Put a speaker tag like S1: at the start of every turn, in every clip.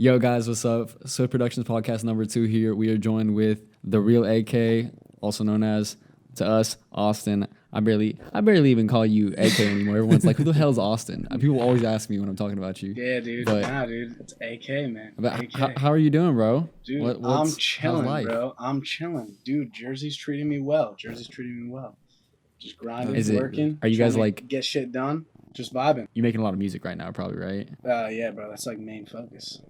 S1: Yo, guys, what's up? Swift Productions podcast number 2 here. We are joined with the real AK, also known as, to us, Austin. I barely even call you AK anymore. Everyone's like, who the hell's Austin? People always ask me when I'm talking about you.
S2: Yeah, dude. Dude. It's AK, man.
S1: But
S2: AK.
S1: How are you doing, bro?
S2: Dude, I'm chilling, bro. I'm chilling. Dude, Jersey's treating me well. Just grinding, working.
S1: Are you guys like...
S2: get shit done? Just vibing.
S1: You're making a lot of music right now, probably, right?
S2: Yeah, bro. That's like main focus.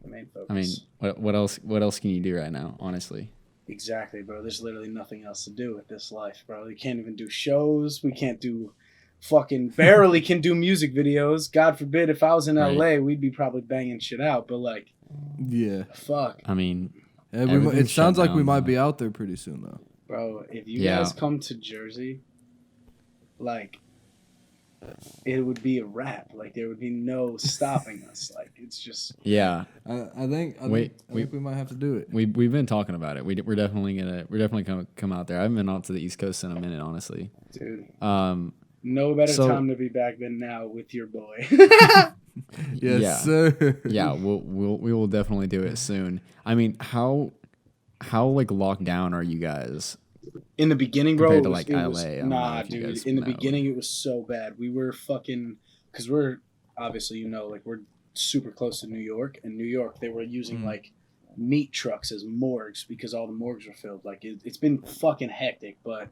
S1: I mean, what else can you do right now, honestly?
S2: Exactly, bro. There's literally nothing else to do with this life, bro. We can't even do shows. We can't do barely can do music videos. God forbid if I was in LA, we'd be probably banging shit out. But like,
S3: yeah,
S2: fuck.
S1: I mean,
S3: it sounds like we might be out there pretty soon, though.
S2: Bro, if you guys come to Jersey, like, it would be a wrap. Like, there would be no stopping us. Like, it's just...
S1: Yeah.
S3: I think we might have to do it.
S1: We've been talking about it. We're definitely gonna come out there. I haven't been out to the East Coast in a minute, honestly.
S2: Dude. No better time to be back than now with your boy.
S3: Yes, sir.
S1: Yeah, we will definitely do it soon. I mean, how like locked down are you guys?
S2: In the beginning, bro,
S1: compared to like LA.
S2: Nah, dude. In the beginning, it was so bad. We were fucking, because we're obviously, like we're super close to New York. And New York, they were using like meat trucks as morgues because all the morgues were filled. Like it's been fucking hectic, but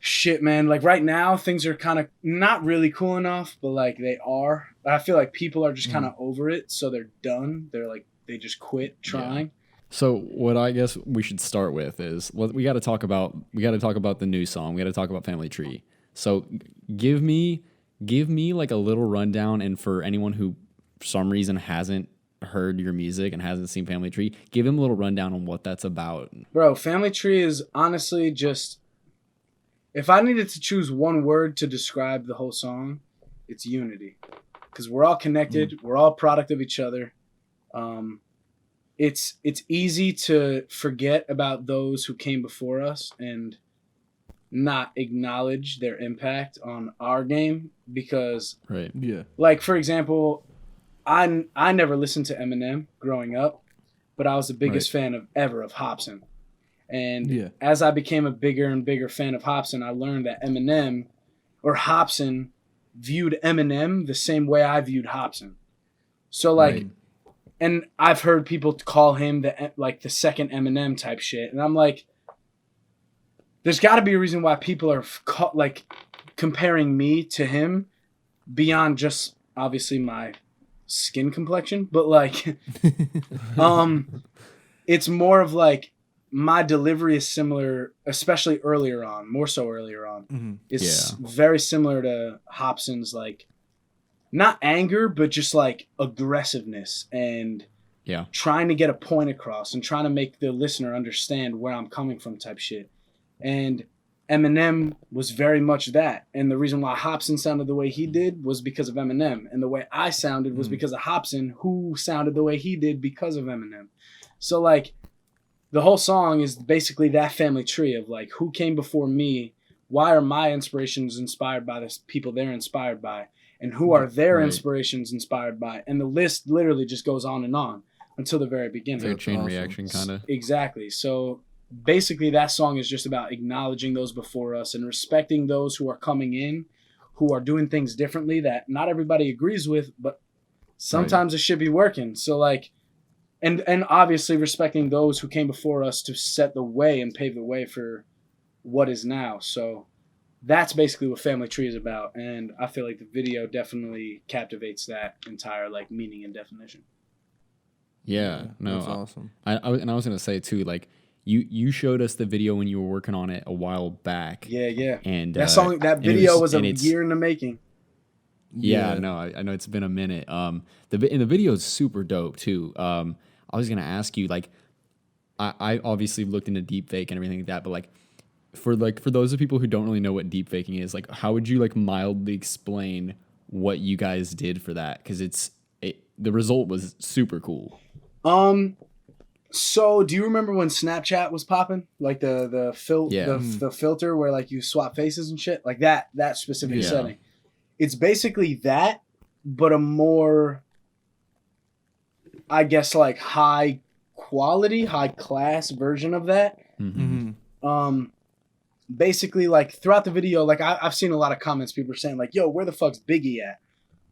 S2: shit, man. Like right now, things are kind of not really cool enough, but like they are. I feel like people are just kind of over it, so they're done. They're like they just quit trying.
S1: Yeah. So what I guess we should start with is we got to talk about the new song. We got to talk about Family Tree. So give me like a little rundown, and for anyone who for some reason hasn't heard your music and hasn't seen Family Tree, give him a little rundown on what that's about.
S2: Bro, Family Tree is honestly just, if I needed to choose one word to describe the whole song, it's unity. Because we're all connected. We're all a product of each other. It's easy to forget about those who came before us and not acknowledge their impact on our game because, like, for example, I never listened to Eminem growing up, but I was the biggest fan of Hopsin. And as I became a bigger and bigger fan of Hopsin, I learned that Eminem or Hopsin viewed Eminem the same way I viewed Hopsin. So, like... And I've heard people call him the second Eminem type shit. And I'm like, there's got to be a reason why people are comparing me to him beyond just obviously my skin complexion. But like, it's more of like my delivery is similar, especially earlier on, more so earlier on. Mm-hmm. It's very similar to Hopsin's like, not anger, but just like aggressiveness and trying to get a point across and trying to make the listener understand where I'm coming from type shit. And Eminem was very much that. And the reason why Hopsin sounded the way he did was because of Eminem. And the way I sounded was because of Hopsin, who sounded the way he did because of Eminem. So like the whole song is basically that family tree of like who came before me, why are my inspirations inspired by the people they're inspired by, and who are their inspirations inspired by. And the list literally just goes on and on until the very beginning.
S1: It's like a chain reaction, kind of.
S2: Exactly. So basically that song is just about acknowledging those before us and respecting those who are coming in, who are doing things differently that not everybody agrees with, but sometimes it should be working. So like, and obviously respecting those who came before us to set the way and pave the way for what is now. So that's basically what Family Tree is about, and I feel like the video definitely captivates that entire like meaning and definition.
S1: Yeah, no,
S3: that's awesome.
S1: I was gonna say too, like you showed us the video when you were working on it a while back.
S2: Yeah.
S1: And
S2: that video was a year in the making.
S1: Yeah, no, I know it's been a minute. The video is super dope too. I was gonna ask you, like, I obviously looked into deepfake and everything like that, but like. For those of people who don't really know what deep faking is, like how would you like mildly explain what you guys did for that? Because the result was super cool.
S2: So do you remember when Snapchat was popping? Like the filter where like you swap faces and shit? Like that specific setting. It's basically that, but a more I guess, like, high quality, high class version of that. Basically, like, throughout the video, like, I've seen a lot of comments, people are saying, like, yo, where the fuck's Biggie at?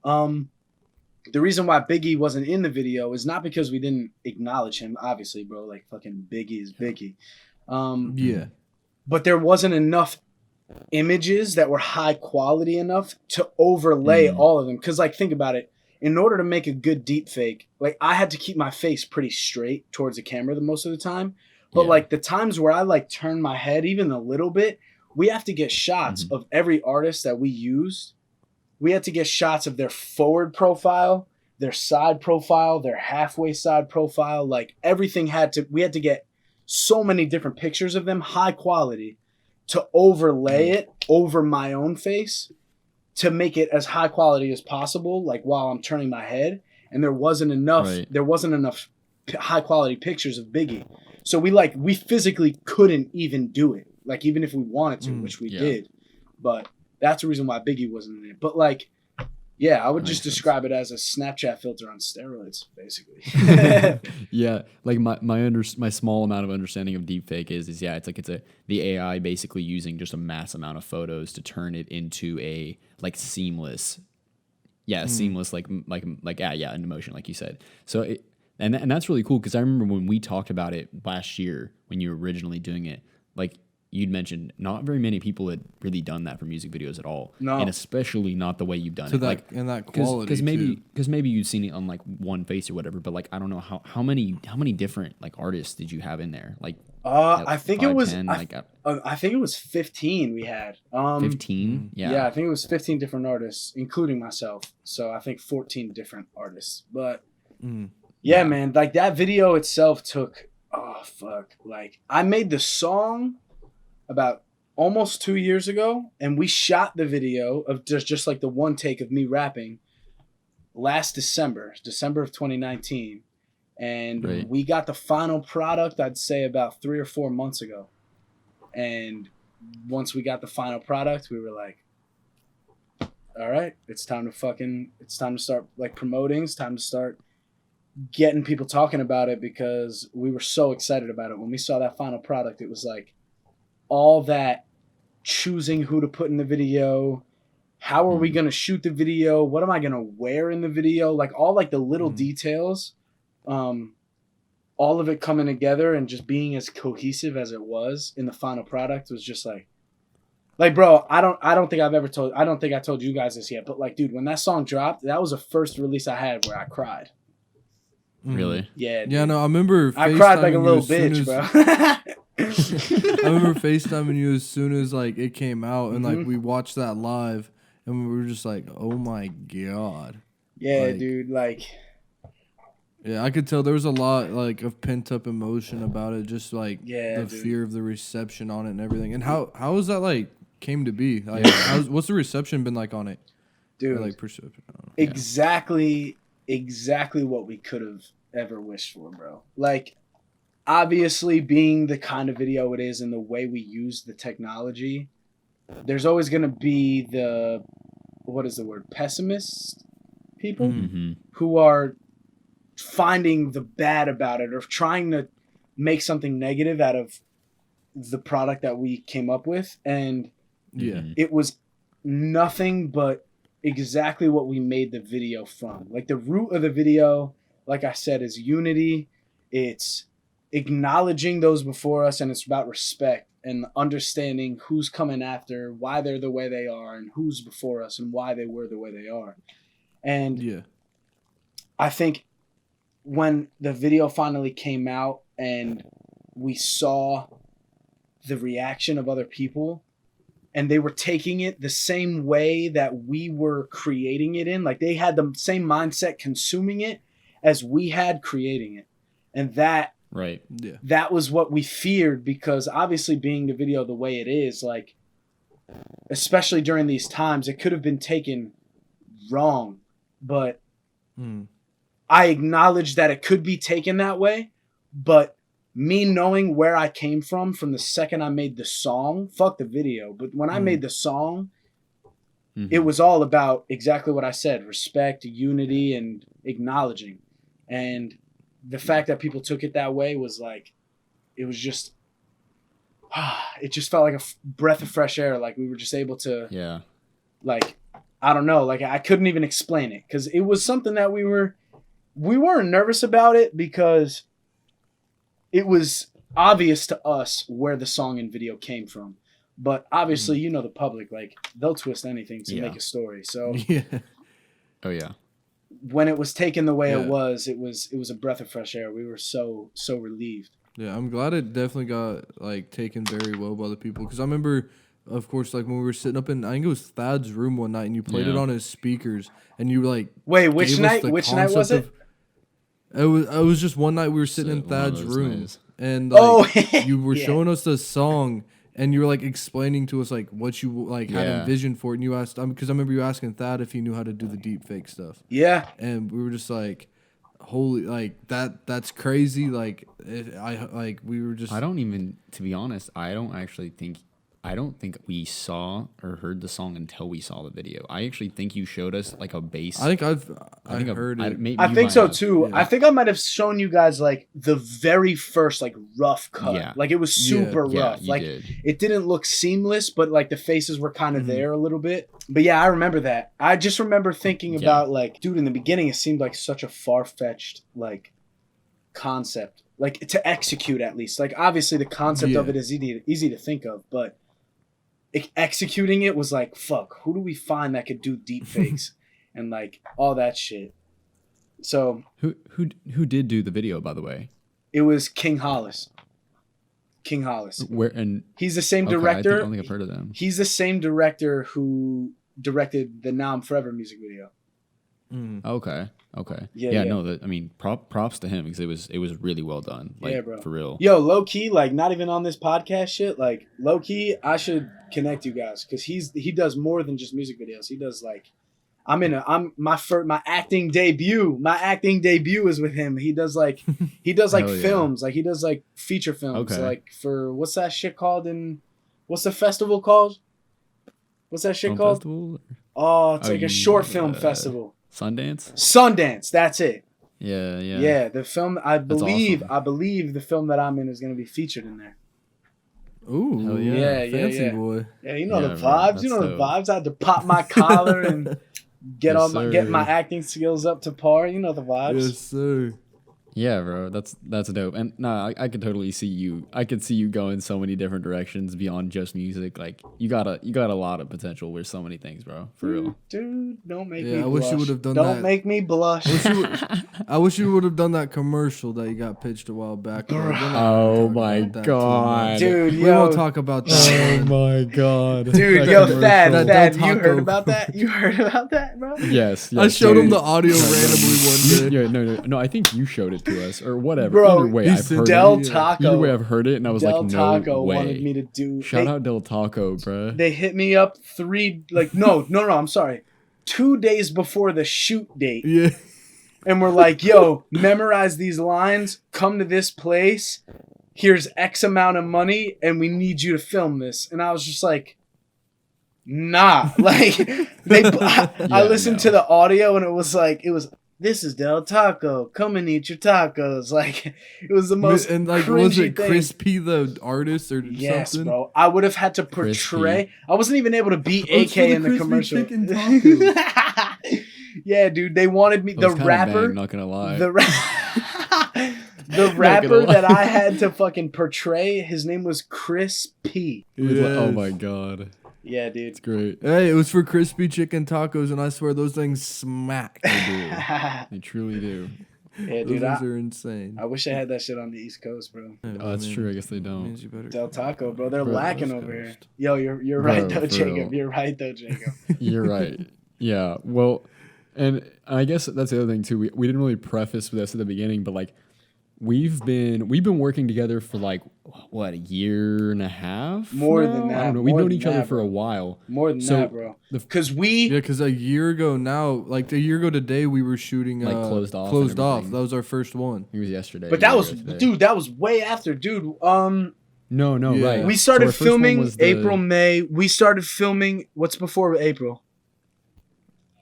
S2: The reason why Biggie wasn't in the video is not because we didn't acknowledge him, obviously, bro. Like, fucking Biggie is Biggie.
S3: Yeah.
S2: But there wasn't enough images that were high quality enough to overlay all of them. Because, like, think about it. In order to make a good deep fake, like, I had to keep my face pretty straight towards the camera the most of the time. But, like, the times where I, like, turn my head even a little bit, we have to get shots of every artist that we used. We had to get shots of their forward profile, their side profile, their halfway side profile. Like, everything we had to get so many different pictures of them, high quality, to overlay it over my own face to make it as high quality as possible, like, while I'm turning my head. And there wasn't enough high quality pictures of Biggie. So we physically couldn't even do it. Like, even if we wanted to, which we did. But that's the reason why Biggie wasn't in it. But, like, yeah, I would just describe it as a Snapchat filter on steroids, basically.
S1: Yeah, like my small amount of understanding of deepfake is it's the AI basically using just a mass amount of photos to turn it into a, like, seamless, seamless like an emotion, like you said. So and that's really cool, because I remember when we talked about it last year when you were originally doing it, like, you'd mentioned not very many people had really done that for music videos at all. No. And especially not the way you've done it.
S3: Like, and that quality,
S1: because maybe you've seen it on, like, one face or whatever, but, like, I don't know how many different, like, artists did you have in there? Like,
S2: I think 5, it was 10, I think it was 15 we had.
S1: 15?
S2: Yeah, I think it was 15 different artists, including myself. So I think 14 different artists. But yeah, man, like, that video itself took, like, I made the song about almost 2 years ago, and we shot the video of just like the one take of me rapping last December of 2019, and we got the final product, I'd say, about 3 or 4 months ago. And once we got the final product, we were like, all right, it's time to start, like, promoting. It's time to start getting people talking about it, because we were so excited about it. When we saw that final product, it was like, all that choosing who to put in the video, how are we going to shoot the video, what am I going to wear in the video, like, all, like, the little details, all of it coming together and just being as cohesive as it was in the final product was just like, bro, I don't think I told you guys this yet, but, like, dude, when that song dropped, that was the first release I had where I cried.
S1: Really?
S2: Yeah, dude.
S3: Yeah, no, I remember
S2: I cried like a little bitch, bro.
S3: I remember FaceTiming you as soon as, like, it came out, and like, we watched that live, and we were just like, oh my god.
S2: Yeah, like, dude, like,
S3: yeah, I could tell there was a lot, like, of pent up emotion about it, just like the fear of the reception on it and everything. And how was that, like, came to be? Like, what's the reception been like on it?
S2: Dude,
S3: or, like, perception.
S2: Exactly what we could have ever wished for, bro. Like, obviously, being the kind of video it is and the way we use the technology, there's always going to be the, pessimist people who are finding the bad about it or trying to make something negative out of the product that we came up with. And it was nothing but exactly what we made the video from. Like, the root of the video, like I said, is unity. It's acknowledging those before us, and it's about respect and understanding who's coming after, why they're the way they are, and who's before us and why they were the way they are. And I think when the video finally came out and we saw the reaction of other people, and they were taking it the same way that we were creating it in, like, they had the same mindset consuming it as we had creating it. And that was what we feared, because obviously, being the video the way it is, like, especially during these times, it could have been taken wrong. But I acknowledge that it could be taken that way. But me knowing where I came from the second I made the song, fuck the video. But when I made the song, it was all about exactly what I said: respect, unity, and acknowledging. And the fact that people took it that way was like, it was just, it just felt like a breath of fresh air. Like we were just able to, like, I don't know, like I couldn't even explain it because it was something that we weren't nervous about it because it was obvious to us where the song and video came from. But obviously, you know, the public, like they'll twist anything to make a story. So
S1: Oh yeah.
S2: When it was taken the way it was a breath of fresh air. We were so relieved.
S3: Yeah, I'm glad it definitely got like taken very well by the people because I remember, of course, like when we were sitting up in, I think it was Thad's room one night and you played it on his speakers and you like
S2: wait, which night? Which night was it?
S3: It was just one night we were sitting in Thad's room and like, you were showing us the song. And you were like explaining to us like what you like had envisioned for it, and you asked because I remember you asking Thad if he knew how to do the deep fake stuff.
S2: Yeah,
S3: and we were just like, "Holy, like that's crazy!" Like we were just.
S1: I don't even, to be honest, I don't think we saw or heard the song until we saw the video. I actually think you showed us like a bass.
S3: I think I've heard it.
S2: I think so too. Yeah. I think I might have shown you guys like the very first like rough cut. Yeah. Like it was super rough. Like it didn't look seamless, but like the faces were kind of there a little bit. But yeah, I remember that. I just remember thinking about like, dude, in the beginning it seemed like such a far-fetched like concept. Like to execute at least. Like obviously the concept of it is easy to think of, but executing it was like, fuck, who do we find that could do deep fakes and like all that shit? So
S1: who did do the video, by the way?
S2: It was King Hollis.
S1: Where and
S2: he's the same director.
S1: I don't think I've heard of them.
S2: He's the same director who directed the Now I'm Forever music video.
S1: Okay. No, I mean, props to him because it was really well done. Like, bro, for real.
S2: Yo, low key, like not even on this podcast shit. Like low key, I should connect you guys because he does more than just music videos. He does like, my acting debut. My acting debut is with him. He does like films. Like he does like feature films.
S1: Okay.
S2: Like for what's that shit called? What's the festival called? What's that shit called?
S1: Festival?
S2: Oh, it's like a short film festival.
S1: Sundance,
S2: that's it.
S1: Yeah.
S2: Yeah, the film
S1: Awesome.
S2: I believe the film that I'm in is gonna be featured in there.
S3: Ooh,
S1: hell
S3: yeah, fancy boy.
S2: Yeah, the vibes. You know the vibes. I had to pop my collar and get my acting skills up to par. You know the vibes.
S3: Yes, sir.
S1: Yeah, bro, that's dope. And I could totally see you. I could see you going so many different directions beyond just music. Like you got a lot of potential with so many things, bro. For real.
S2: Dude, don't make me blush.
S3: I wish you would have done that.
S2: Don't make me blush.
S3: I wish you would have done that commercial that you got pitched a while back.
S1: Oh my god,
S2: dude!
S3: We won't talk about that.
S1: Oh my god,
S2: dude! Yo, Thad, you heard about that? You heard about that, bro?
S1: Yes.
S3: I showed him the audio randomly one day.
S1: Yeah, no. I think you showed it to us or whatever.
S2: Bro,
S1: either way, I've heard
S2: Del
S1: it.
S2: Taco.
S1: Either way, I've heard it, and I was
S2: Del
S1: like, no
S2: Taco
S1: way.
S2: wanted me to do.
S1: Shout out Del Taco, bro.
S2: They hit me up I'm sorry, 2 days before the shoot date.
S3: Yeah.
S2: And we're like, yo, memorize these lines. Come to this place. Here's X amount of money, and we need you to film this. And I was just like, nah. Like I listened to the audio, and it was this is Del Taco. Come and eat your tacos. Like it was the most
S3: and like was it Crispy the artist or something?
S2: Yes, bro. I would have had to portray. I wasn't even able to beat AK in the commercial. Yeah, dude. They wanted me. The rapper.
S1: Not gonna lie.
S2: The rapper that I had to fucking portray. His name was Chris P.
S1: Oh my god.
S2: Yeah, dude.
S1: It's great.
S3: Hey, it was for crispy chicken tacos, and I swear those things smack.
S1: They do. They truly do.
S2: Yeah, dude.
S3: Those are insane.
S2: I wish I had that shit on the East Coast, bro.
S1: Oh, that's true. I guess they don't.
S2: Del Taco, bro. They're lacking over here. Yo, you're right though, Jacob. You're right though, Jacob.
S1: You're right. Yeah. Well, and I guess that's the other thing too. We didn't really preface this at the beginning, but like we've been working together for like what, a year and a half?
S2: More than that.
S1: I don't know. We've known each other for a while.
S2: More than that, bro. Because
S3: a year ago now, like a year ago today, we were shooting
S1: like closed off.
S3: That was our first one.
S1: It was yesterday.
S2: But that was that was way after, dude.
S1: No,
S3: yeah.
S1: right.
S2: We started filming April, May. We started filming what's before April?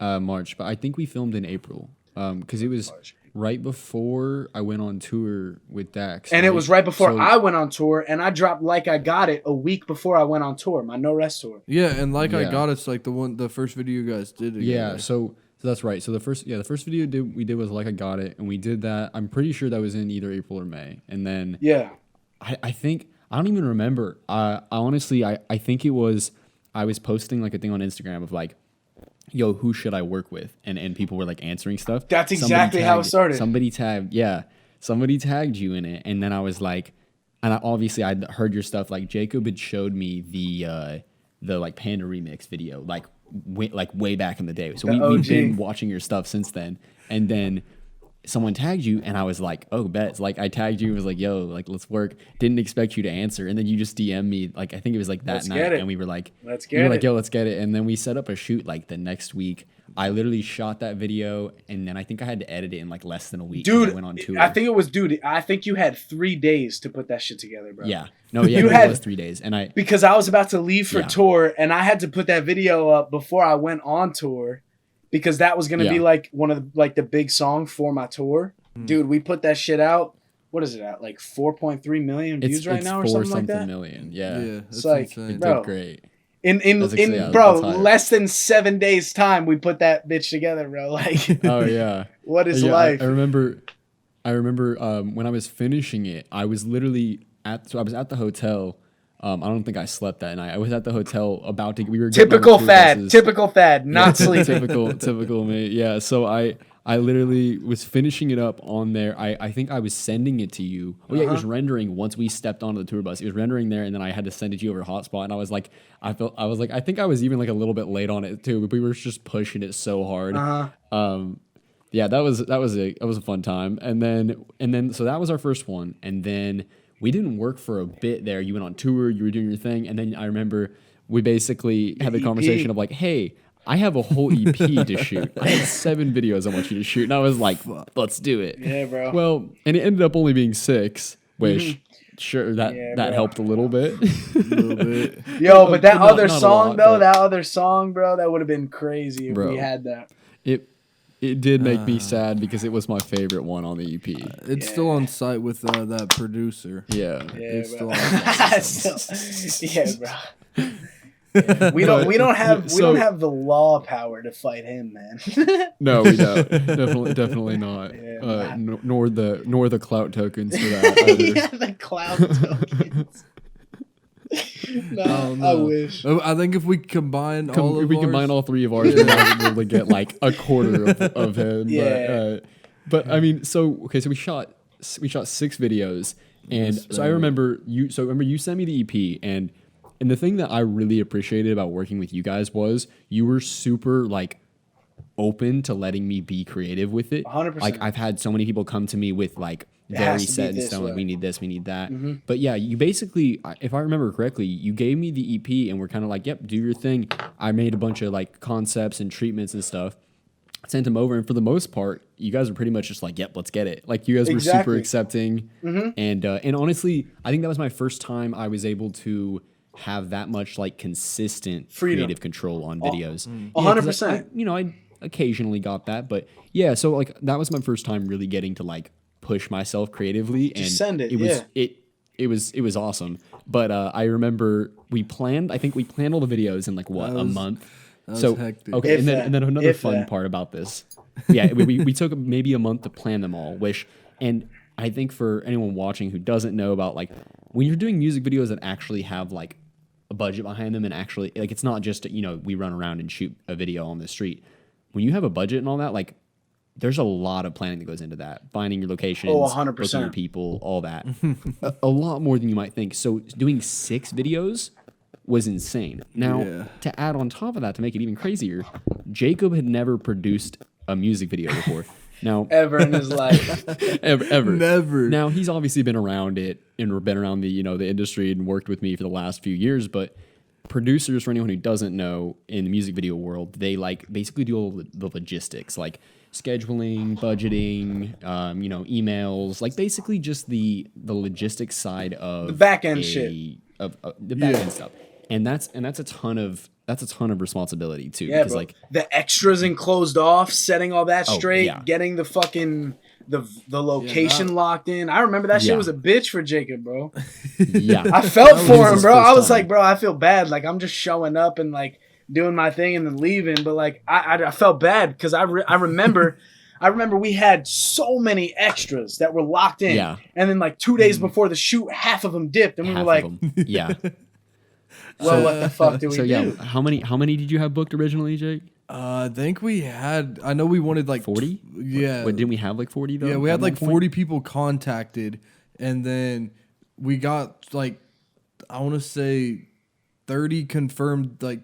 S1: March, but I think we filmed in April. Because it was right before I went on tour with Dax.
S2: And it was right before I went on tour, and I dropped Like I Got It a week before I went on tour, my No Rest tour.
S3: Yeah, and Like I Got It's like the first video you guys did together.
S1: Yeah, so that's right. So the first video we did was Like I Got It, and we did that. I'm pretty sure that was in either April or May. And then I think I don't even remember. Honestly, I think it was I was posting like a thing on Instagram of like, yo, who should I work with? And people were like answering stuff.
S2: That's exactly how it started.
S1: Somebody tagged you in it. And then I was like, and obviously I'd heard your stuff. Like Jacob had showed me the like Panda remix video, like way back in the day. So we've been watching your stuff since then. And then someone tagged you, and I was like, oh, bet. Like I tagged you, was like, yo, like let's work. Didn't expect you to answer, and then you just DM'd me. Like I think it was like that night, and we were like, let's get it. Like, yo, let's get it. And then we set up a shoot like the next week. I literally shot that video, and then I think I had to edit it in like less than a week.
S2: Dude,
S1: I went on tour.
S2: I think you had 3 days to put that shit together, bro.
S1: Yeah, no, yeah, it was 3 days, and
S2: because I was about to leave for tour, and I had to put that video up before I went on tour, because that was gonna be like one of the big song for my tour. Dude, we put that shit out. What is it at? Like 4.3 million views right now, or something like that.
S1: Million, yeah.
S2: It's like,
S1: it
S2: bro,
S1: did great.
S2: Bro, less than 7 days time, we put that bitch together, bro. Like,
S1: oh yeah,
S2: what is life?
S1: I remember when I was finishing it, I was literally I was at the hotel. I don't think I slept that night. I was at the hotel about to. We were
S2: typical fad, not sleeping.
S1: typical me. Yeah. So I literally was finishing it up on there. I think I was sending it to you. Oh yeah, it was rendering once we stepped onto the tour bus. It was rendering there, and then I had to send it to you over hotspot. And I was like, I think I was even like a little bit late on it too. But we were just pushing it so hard. Yeah, that was a fun time. And then so that was our first one. And then we didn't work for a bit there. You went on tour, you were doing your thing, and then I remember we basically had the conversation of like, hey, I have a whole EP to shoot. I have 7 videos I want you to shoot. And I was like, let's do it.
S2: Yeah, bro.
S1: Well, and it ended up only being 6, sure that helped a little bit.
S2: Yo, but that other song, bro, that would have been crazy if we had that.
S1: It did make me sad because it was my favorite one on the EP.
S3: It's still on site with that producer.
S1: Yeah,
S3: it's
S2: bro.
S3: Still on site.
S2: Yeah, bro. Yeah. We don't have the law power to fight him, man.
S1: No, we don't. Definitely not. Yeah, nor the clout tokens for that either.
S2: Yeah, the clout tokens. No, I wish.
S3: I think if we combine
S1: all 3 of ours, we'll be able to get like a quarter of him.
S2: Yeah.
S1: But I mean, so we shot 6 videos, and so I remember you. So remember you sent me the EP, and the thing that I really appreciated about working with you guys was you were super like open to letting me be creative with it.
S2: 100%.
S1: Like I've had so many people come to me with like very set in stone, like we need this, we need that. But yeah, you basically, if I remember correctly, you gave me the EP and we're kind of like, yep, do your thing. I made a bunch of like concepts and treatments and stuff, sent them over, and for the most part, you guys were pretty much just like, yep, let's get it. Like you guys were super accepting, and honestly, I think that was my first time I was able to have that much like consistent creative control on videos.
S2: 100%.
S1: I occasionally got that, but yeah, so like that was my first time really getting to like push myself creatively, and
S2: send it.
S1: It was awesome. But I remember we planned all the videos in like a month.
S3: So hectic.
S1: Okay, and then another fun part about this. Yeah, we took maybe a month to plan them all, and I think for anyone watching who doesn't know about like when you're doing music videos that actually have like a budget behind them and actually like it's not just we run around and shoot a video on the street. When you have a budget and all that, like there's a lot of planning that goes into that. Finding your locations,
S2: 100%.
S1: booking your people, all that. a lot more than you might think. So doing 6 videos was insane. Now, to add on top of that, to make it even crazier, Jacob had never produced a music video before. Now,
S2: ever in his life.
S1: ever.
S3: Never.
S1: Now, he's obviously been around it and been around the the industry and worked with me for the last few years, but producers, for anyone who doesn't know, in the music video world, they like basically do all the logistics, like scheduling, budgeting, emails, like basically just the logistics side of
S2: the back end shit,
S1: of the back end stuff, and that's a ton of responsibility too.
S2: Yeah,
S1: because
S2: like the extras and closed off, setting all that straight,
S1: yeah.
S2: getting the fucking the location locked in. I remember that shit was a bitch for Jacob, bro.
S1: Yeah.
S2: I felt for him, bro. I was like, bro, I feel bad. Like, I'm just showing up and like doing my thing and then leaving. But like, I felt bad because I remember we had so many extras that were locked in.
S1: Yeah.
S2: And then like 2 days before the shoot, half of them dipped. And we were like,
S1: yeah.
S2: Well, what the fuck do we do?
S1: Yeah, how many did you have booked originally, Jake?
S3: I think we had. I know we wanted like
S1: 40.
S3: Yeah.
S1: Wait, didn't we have like 40 though?
S3: Yeah, we had like 40 people contacted, and then we got like I want to say 30 confirmed like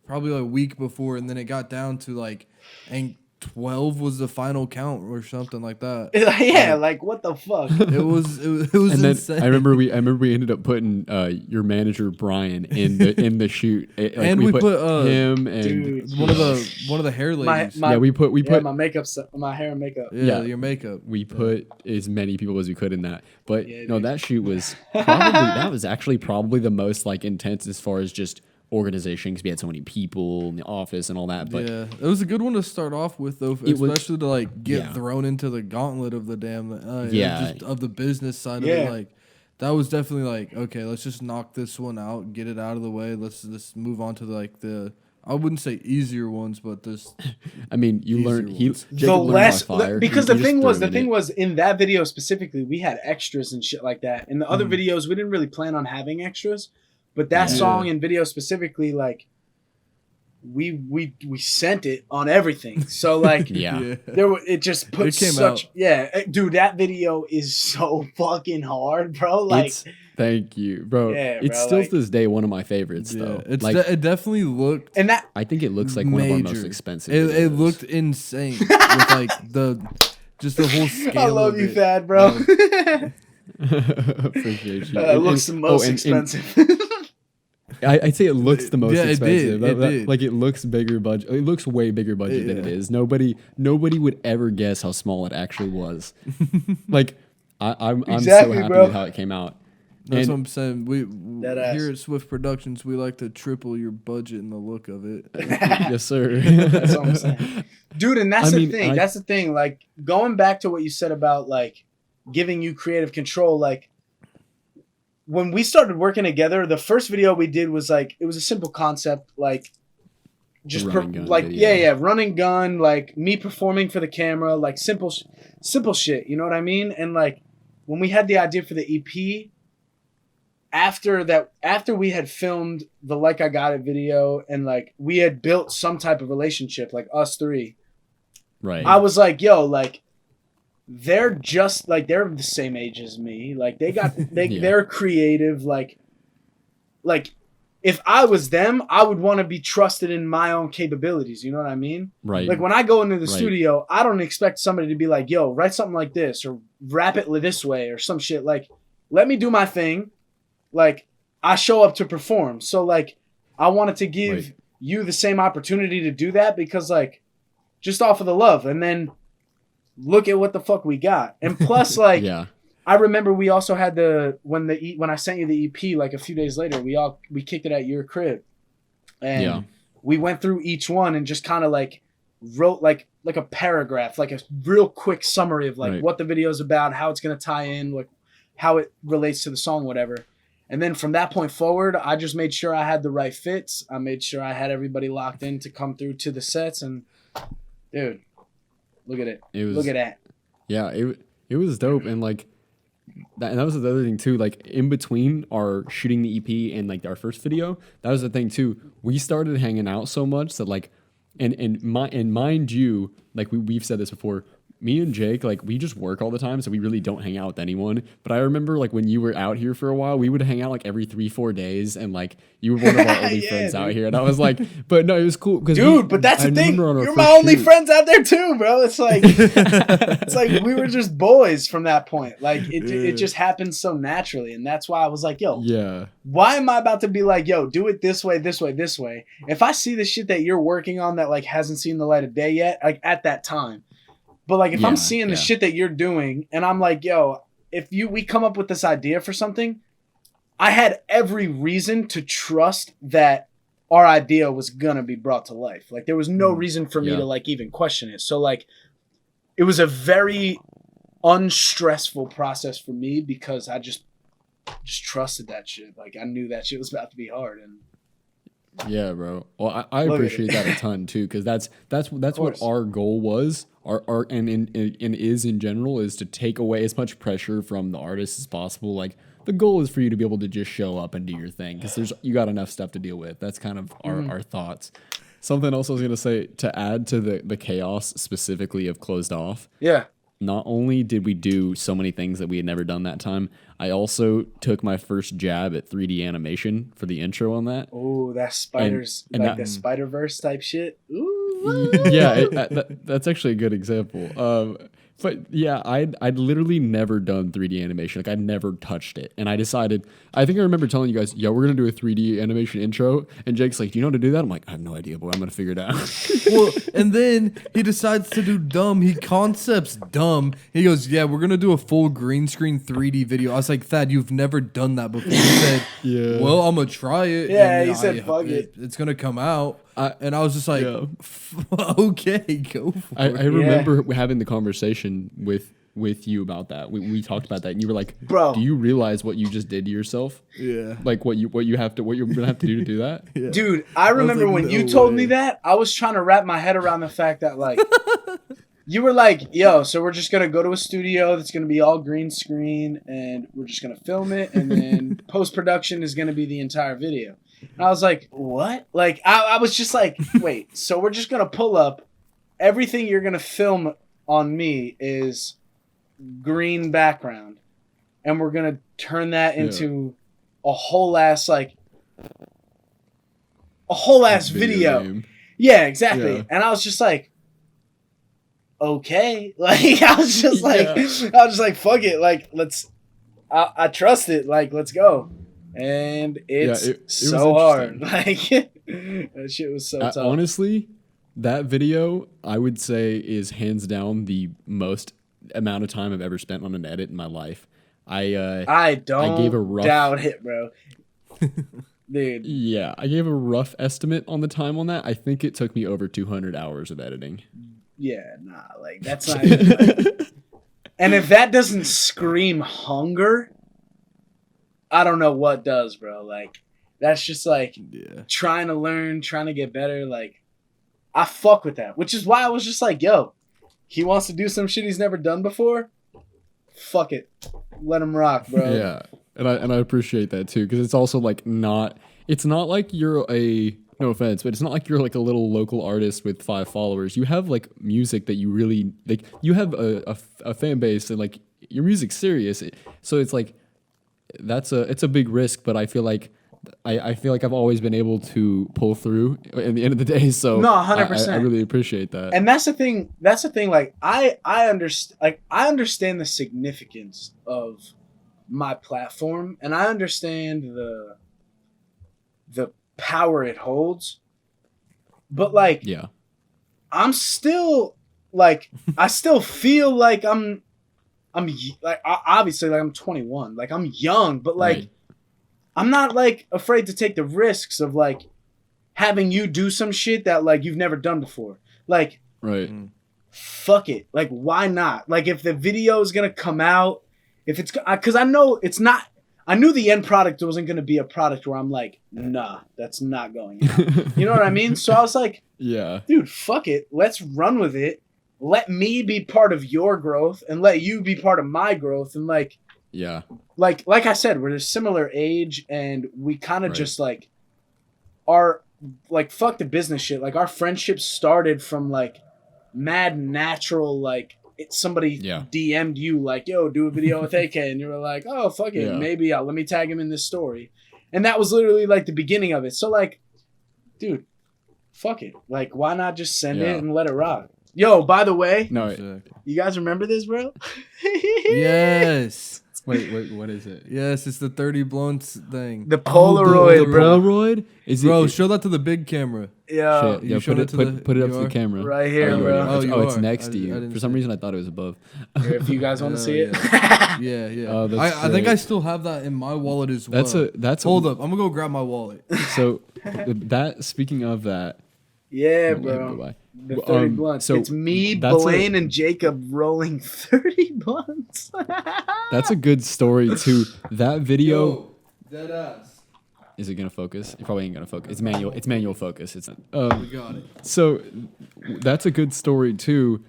S3: probably like a week before, and then it got down to like and 12 was the final count or something like that.
S2: Yeah, like what the fuck?
S3: It was
S1: and
S3: insane.
S1: Then I remember we ended up putting your manager Brian in the shoot,
S3: and we put
S1: him and
S2: dude,
S3: one of the hair ladies.
S1: we put
S2: my hair and makeup.
S3: Yeah, your makeup.
S1: We put as many people as we could in that, but
S2: dude.
S1: That shoot was probably the most like intense as far as just organization because we had so many people in the office and all that. But
S3: yeah, it was a good one to start off with, though, especially to like get thrown into the gauntlet of the damn just of the business side of it. Like that was definitely like, okay, let's just knock this one out, get it out of the way. Let's move on to the I wouldn't say easier ones, but this.
S1: I mean, you learned
S2: the less because the thing was in that video specifically, we had extras and shit like that. In the other videos, we didn't really plan on having extras. But that song and video specifically, like, we sent it on everything. So like, it just put such dude. That video is so fucking hard, bro. Like,
S1: thank you, bro. Yeah, it's
S2: bro,
S1: still
S2: like,
S1: to this day one of my favorites, though.
S3: It's
S1: like,
S3: it definitely looked,
S1: and that I think it looks like one of our most expensive.
S3: It looked insane with like the whole scale.
S2: I love you, Thad, bro.
S1: Appreciate you.
S2: It looks the most expensive.
S1: I'd say it looks the most expensive.
S3: It did.
S1: Like it looks bigger budget. It looks way bigger budget than it is. Nobody would ever guess how small it actually was. Like I'm so happy with how it came out.
S3: That's what I'm saying. We here at Swift Productions, we like to triple your budget and the look of it.
S1: Yes, sir.
S2: That's what I'm saying, dude. And that's the thing. That's the thing. Like going back to what you said about like giving you creative control, like. When we started working together, the first video we did was like it was a simple concept, like just run and gun, like me performing for the camera, like simple shit. You know what I mean? And like when we had the idea for the EP, after we had filmed the Like I Got It video and like we had built some type of relationship, like us three,
S1: right?
S2: I was like, yo, like. They're just like they're the same age as me. Like they're creative. Like if I was them, I would want to be trusted in my own capabilities. You know what I mean?
S1: Right.
S2: Like when I go into the studio, I don't expect somebody to be like, "Yo, write something like this or rap it this way or some shit." Like, let me do my thing. Like I show up to perform. So like I wanted to give you the same opportunity to do that because like just off of the love, and then. Look at what the fuck we got. And plus, like, I remember we also had when I sent you the EP, like a few days later, we kicked it at your crib. And we went through each one and just kind of like wrote like a paragraph, like a real quick summary of like what the video is about, how it's going to tie in, like how it relates to the song, whatever. And then from that point forward, I just made sure I had the right fits. I made sure I had everybody locked in to come through to the sets. And dude. Look at it. Look at that.
S1: Yeah, it was dope, and like that was the other thing too. Like in between our shooting the EP and like our first video, that was the thing too. We started hanging out so much that like, and mind you, like we've said this before. Me and Jake, like we just work all the time, so we really don't hang out with anyone. But I remember like when you were out here for a while, we would hang out like every 3-4 days, and like you were one of our only friends out here. And I was like, but no, it was cool because
S2: but that's the thing. You're my only friends out there too, bro. It's like it's like we were just boys from that point. Like it just happened so naturally, and that's why I was like, yo, why am I about to be like, yo, do it this way, this way, this way? If I see the shit that you're working on that like hasn't seen the light of day yet, like at that time. But like if I'm seeing the shit that you're doing and I'm like, yo, we come up with this idea for something, I had every reason to trust that our idea was gonna be brought to life. Like there was no reason for me to like even question it. So like it was a very unstressful process for me because I just trusted that shit. Like I knew that shit was about to be hard, and
S1: yeah, bro. Well, I appreciate that a ton too, because that's what our goal was. Our and is in general is to take away as much pressure from the artist as possible. Like the goal is for you to be able to just show up and do your thing, because you got enough stuff to deal with. That's kind of our thoughts. Something else I was gonna say to add to the chaos specifically of Closed Off.
S2: Yeah.
S1: Not only did we do so many things that we had never done that time, I also took my first jab at 3D animation for the intro on that.
S2: Oh, that spiders, and like the Spider-Verse type shit. Ooh.
S1: Yeah, that's actually a good example. But yeah, I'd literally never done 3D animation. Like I'd never touched it. And I decided, I think I remember telling you guys, yeah, we're going to do a 3D animation intro. And Jake's like, do you know how to do that? I'm like, I have no idea, but I'm going to figure it out.
S3: Well, and then he decides to do dumb. He concepts dumb. He goes, yeah, we're going to do a full green screen 3D video. I was like, Thad, you've never done that before. He said, yeah. Well, I'm going to try it.
S2: Yeah, he said, fuck it.
S3: It's going to come out. And I was just like, okay, go for it.
S1: I remember having the conversation with you about that. We talked about that, and you were like, "Bro, do you realize what you just did to yourself?
S3: Yeah,
S1: like what you're gonna have to do to do that."
S2: Yeah. Dude, I remember when you told me that, I was trying to wrap my head around the fact that like you were like, "Yo, so we're just gonna go to a studio that's gonna be all green screen, and we're just gonna film it, and then post production is gonna be the entire video." And I was like, what? Like, I was just like, wait, so we're just going to pull up everything you're going to film on me is green background. And we're going to turn that into a whole ass, like, a whole ass video. Game. Yeah, exactly. Yeah. And I was just like, okay. Like, I was just like, fuck it. Like, I trust it. Like, let's go. And it's so hard. Like that shit was so tough.
S1: Honestly, that video I would say is hands down the most amount of time I've ever spent on an edit in my life. I gave a rough
S2: doubt it, bro. Dude.
S1: Yeah, I gave a rough estimate on the time on that. I think it took me over 200 hours of editing.
S2: Yeah, nah, like that's not even like, and if that doesn't scream hunger, I don't know what does, bro. Like, that's just like trying to learn, trying to get better. Like, I fuck with that, which is why I was just like, yo, he wants to do some shit he's never done before. Fuck it. Let him rock, bro.
S1: Yeah. And I appreciate that too, because it's also like it's not like you're no offense, but it's not like you're like a little local artist with 5 followers. You have like music that you really like. You have a fan base and like your music's serious. So it's like, it's a big risk, but I feel like I've always been able to pull through at the end of the day. So
S2: no, 100%.
S1: I really appreciate that.
S2: And that's the thing. Like I understand the significance of my platform, and I understand the power it holds. But like, I'm still like, I still feel like I'm like, obviously, like I'm 21, like I'm young, but like I'm not like afraid to take the risks of like having you do some shit that like you've never done before. Like, fuck it. Like, why not? Like, if the video is gonna come out, if it's because I know it's not. I knew the end product wasn't gonna be a product where I'm like, nah, that's not going out. You know what I mean? So I was like, dude, fuck it. Let's run with it. Let me be part of your growth and let you be part of my growth. And like, like I said, we're a similar age and we kind of just like are like, fuck the business shit. Like our friendship started from like mad natural, like somebody DM'd you like, yo, do a video with AK. And you were like, oh, fuck it. Maybe let me tag him in this story. And that was literally like the beginning of it. So like, dude, fuck it. Like, why not just send it and let it rock? Yo, by the way, you guys remember this, bro?
S3: Yes.
S1: Wait, what is it?
S3: Yes, it's the 30 blunts thing.
S2: The Polaroid,
S1: the
S2: bro.
S1: Polaroid?
S3: Show that to the big camera.
S2: Yeah.
S3: You showed it to
S1: put it up to the camera.
S2: Right here, bro.
S1: It's next to you. For some reason, I thought it was above.
S2: Here, if you guys want to see it.
S3: Yeah. I think I still have that in my wallet as well. Hold up. I'm going to go grab my wallet.
S1: So, speaking of that.
S2: Yeah, bro. The 30 blunts. So it's me, Blaine, and Jacob rolling 30 blunts.
S1: That's a good story too. That video.
S3: Yo, dead ass.
S1: Is it gonna focus? It probably ain't gonna focus. It's manual focus. It's
S3: we got it.
S1: So that's a good story too.